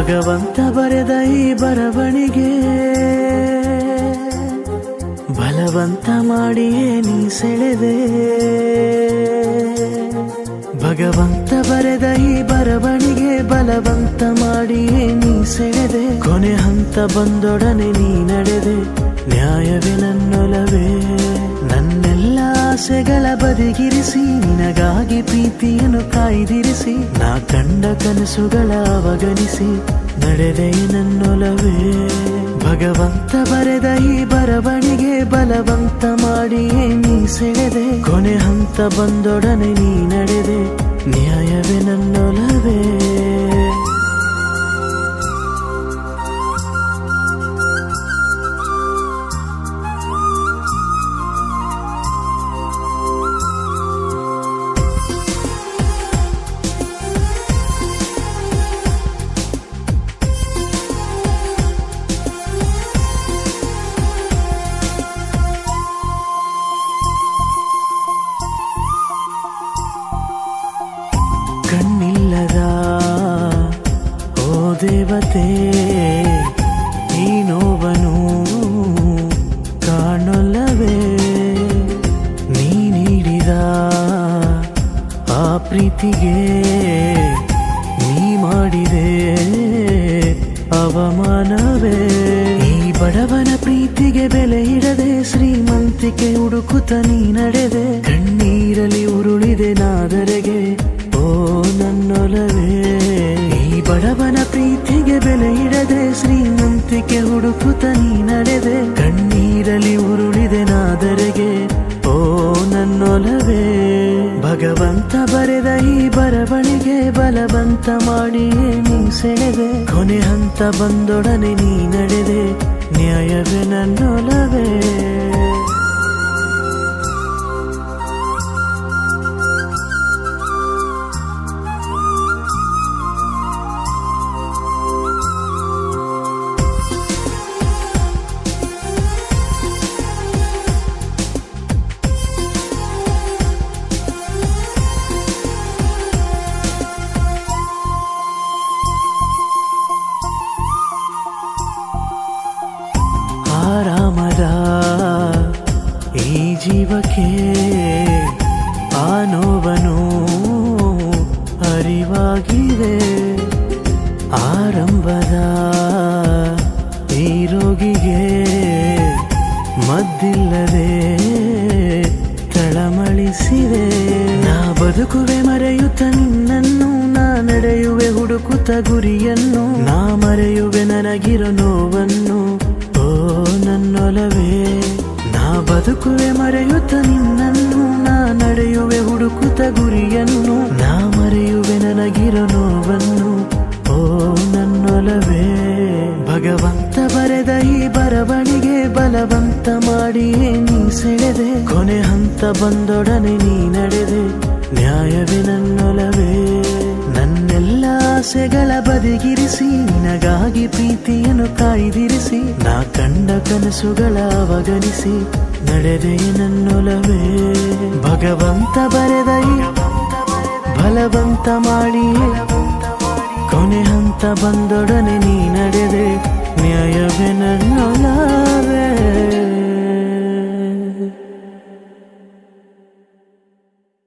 ಭಗವಂತ ಬರೆದ ಈ ಬರವಣಿಗೆ ಬಲವಂತ ಮಾಡಿಯೇ ನೀ ಸೆಳೆದೆ. ಭಗವಂತ ಬರೆದ ಈ ಬರವಣಿಗೆ ಬಲವಂತ ಮಾಡಿಯೇ ನೀ ಸೆಳೆದೆ. ಕೊನೆ ಹಂತ ಬಂದೊಡನೆ ನೀ ನಡೆದೆ. ನ್ಯಾಯವೇ ನನ್ನೊಲವೇ, ನನ್ನೆಲ್ಲ ಆಸೆಗಳ ಬದಿಗಿರಿಸಿ ನಿನಗಾಗಿ ಪ್ರೀತಿಯನ್ನು ಕಾಯ್ದಿರಿಸಿ ನಾ ಕಂಡ ಕನಸುಗಳ ಅವಗಣಿಸಿ ನಡೆದೆ ನನ್ನೊಲವೇ. ಭಗವಂತ ಬರೆದ ಈ ಬರವಣಿಗೆ ಬಲವಂತ ಮಾಡಿಯೇ ನೀ ಸೆಳೆದೆ. ಕೊನೆ ಹಂತ ಬಂದೊಡನೆ ನೀ ನಡೆದೆ. ನ್ಯಾಯವೇ ನನ್ನೊಲವೇ. ಕಣ್ಣಿಲ್ಲದ ಓ ದೇವತೆ, ಈ ನೋವನು ಕಾಣೊಲ್ಲವೇ. ನೀ ನೀಡಿದ ಆ ಪ್ರೀತಿಗೆ ನೀ ಮಾಡಿದೆ ಅವಮಾನವೇ. ಈ ಬಡವನ ಪ್ರೀತಿಗೆ ಬೆಲೆ ಇಡದೆ ಶ್ರೀಮಂತಿಕೆ ಹುಡುಕುತ್ತ ನೀ ನಡೆದೆ. ಕಣ್ಣೀರಲಿ ಉರುಳಿದೆ ನಾದರೆಗೆ ಓ ನನ್ನೊಲವೇ. ಈ ಬಡವನ ಪ್ರೀತಿಗೆ ಬೆಲೆ ಇಡದೆ ಶ್ರೀಮಂತಿಕೆ ಹುಡುಕುತ್ತ ನೀ ನಡೆದೆ. ಕಣ್ಣೀರಲಿ ಉರುಳಿದೆ ನಾದರೆಗೆ ಓ ನನ್ನೊಲವೇ. ಭಗವಂತ ಬರೆದ ಈ ಬರವಣಿಗೆ ಬಲವಂತ ಮಾಡಿಯೇ ನೀ ಸೆಳೆದೆ. ಕೊನೆ ಹಂತ ಬಂದೊಡನೆ ನೀ ನಡೆದೆ. ನ್ಯಾಯವೇ ನನ್ನೊಲವೇ. ಆರಾಮದ ಈ ಜೀವಕ್ಕೆ ಆ ನೋವನು ಅರಿವಾಗಿದೆ. ಆರಂಭದ ಈ ರೋಗಿಗೆ ಮದ್ದಿಲ್ಲದೆ ತಳಮಳಿಸಿದೆ. ನಾ ಬದುಕುವೆ ಮರೆಯುತ್ತ ನಿನ್ನನ್ನು, ನಾ ನಡೆಯುವೆ ಹುಡುಕುತ್ತ ಗುರಿಯನ್ನು. ನಾ ಮರೆಯುವೆ ನನಗಿರೋ ನೋವನ್ನು ಓ ನನ್ನೊಲವೇ. ನಾ ಬದುಕುವೆ ಮರೆಯುತ್ತ ನಿನ್ನನ್ನು, ನಾ ನಡೆಯುವೆ ಹುಡುಕುತ್ತ ಗುರಿಯನ್ನು. ನಾ ಮರೆಯುವೆ ನನಗಿರೋ ನೋವನ್ನು ಓ ನನ್ನೊಲವೇ. ಭಗವಂತ ಬರೆದ ಈ ಬರವಣಿಗೆ ಬಲವಂತ ಮಾಡಿಯೇ ನೀ ಸೆಳೆದೆ. ಕೊನೆ ಹಂತ ಬಂದೊಡನೆ ನೀ ನಡೆದೆ. ನ್ಯಾಯವೇ ನನ್ನೊಲವೇ. ನನ್ನೆಲ್ಲ ಆಸೆಗಳ ಬದಿಗಿರಿಸಿ ನಿನಗಾಗಿ ಪ್ರೀತಿಯನ್ನು ಕಾಯ್ದಿರಿಸಿ ನಾ ಕಂಡ ಕನಸುಗಳ ಅವಗಣಿಸಿ ನಡೆದೆ ನನ್ನೊಲವೇ. ಭಗವಂತ ಬರೆದ ಈ ಬಲವಂತ ಮಾಡಿಯೇ ಕೊನೆ ಹಂತ ಬಂದೊಡನೆ ನೀ ನಡೆದೆ. ನ್ಯಾಯವೇ ನನ್ನ